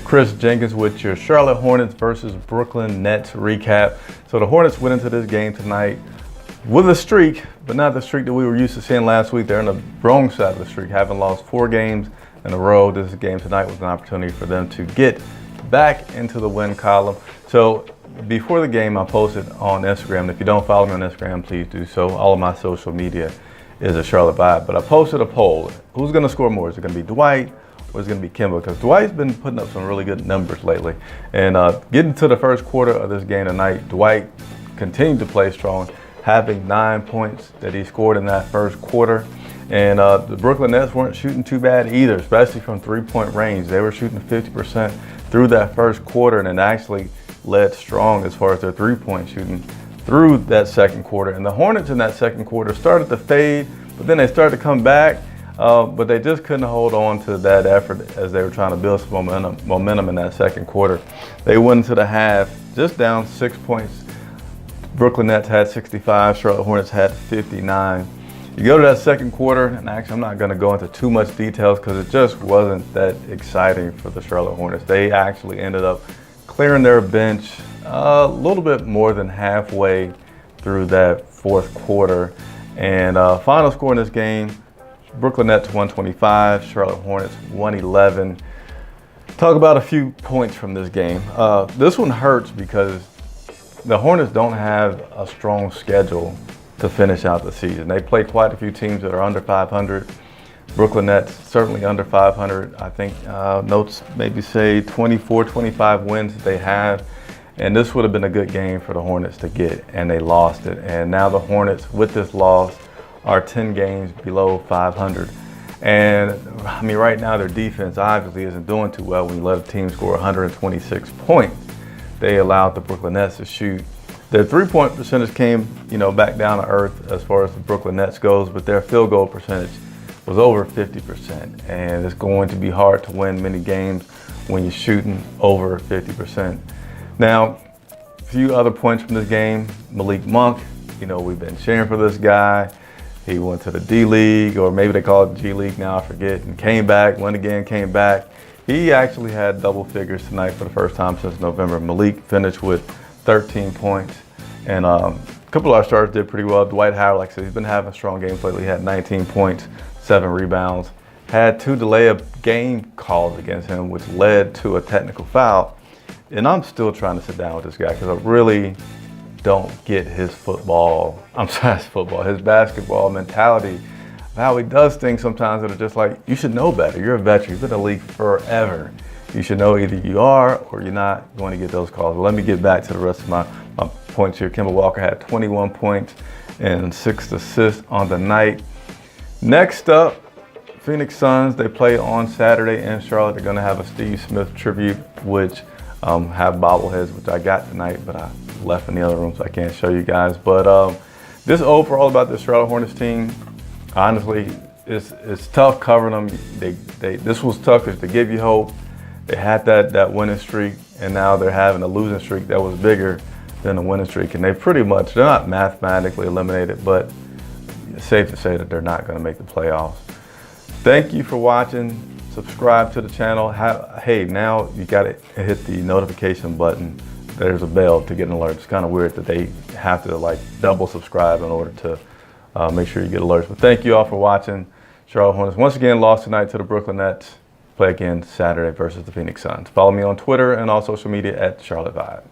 Chris Jenkins with your Charlotte Hornets versus Brooklyn Nets recap. So the Hornets went into this game tonight with a streak, but not the streak that we were used to seeing last week. They're on the wrong side of the streak, having lost 4 games in a row. This game tonight was an opportunity for them to get back into the win column. So before the game, I posted on Instagram. If you don't follow me on Instagram, please do so. All of my social media is a Charlotte vibe. But I posted a poll. Who's going to score more? Is it going to be Dwight or is it going to be Kemba? Because Dwight's been putting up some really good numbers lately. And getting to the first quarter of this game tonight, Dwight continued to play strong, having 9 points that he scored in that first quarter. And the Brooklyn Nets weren't shooting too bad either, especially from three-point range. They were shooting 50% through that first quarter, and it actually led strong as far as their three-point shooting through that second quarter. And the Hornets in that second quarter started to fade, but then they started to come back, but they just couldn't hold on to that effort as they were trying to build some momentum in that second quarter. They went into the half just down 6 points. Brooklyn Nets had 65, Charlotte Hornets had 59. You go to that second quarter, and actually I'm not going to go into too much details because it just wasn't that exciting for the Charlotte Hornets. They actually ended up clearing their bench a little bit more than halfway through that fourth quarter. And final score in this game, Brooklyn Nets 125, Charlotte Hornets 111. Talk about a few points from this game. This one hurts because the Hornets don't have a strong schedule to finish out the season. They play quite a few teams that are under 500. Brooklyn Nets certainly under 500. I think notes maybe say 24, 25 wins that they have. And this would have been a good game for the Hornets to get, and they lost it. And now the Hornets, with this loss, are 10 games below 500. And I mean, right now their defense obviously isn't doing too well when you let a team score 126 points. They allowed the Brooklyn Nets to shoot. Their three-point percentage came, back down to earth as far as the Brooklyn Nets goes, but their field goal percentage was over 50%. And it's going to be hard to win many games when you're shooting over 50%. Now, a few other points from this game. Malik Monk, we've been cheering for this guy. He went to the D-League, or maybe they call it G League now, I forget, and came back, went again, came back. He actually had double figures tonight for the first time since November. Malik finished with 13 points, and a couple of our starters did pretty well. Dwight Howard, like I said, he's been having strong games lately. He had 19 points, 7 rebounds, had 2 delay of game calls against him, which led to a technical foul. And I'm still trying to sit down with this guy because I really don't get his his basketball mentality, how he does things sometimes that are just like, you should know better. You're a veteran, you've been in the league forever. You should know either you are or you're not going to get those calls. But let me get back to the rest of my points here. Kemba Walker had 21 points and 6 assists on the night. Next up, Phoenix Suns. They play on Saturday in Charlotte. They're going to have a Steve Smith tribute, which have bobbleheads, which I got tonight, but I left in the other room, so I can't show you guys. But this overall about the Charlotte Hornets team, honestly, it's tough covering them. This was tough because to give you hope. They had that winning streak, and now they're having a losing streak that was bigger than the winning streak. And they're not mathematically eliminated, but it's safe to say that they're not going to make the playoffs. Thank you for watching. Subscribe to the channel. Hey, now you got to hit the notification button. There's a bell to get an alert. It's kind of weird that they have to double subscribe in order to make sure you get alerts. But thank you all for watching. Charlotte Hornets once again lost tonight to the Brooklyn Nets. Play again Saturday versus the Phoenix Suns. Follow me on Twitter and all social media at Charlotte Vibe.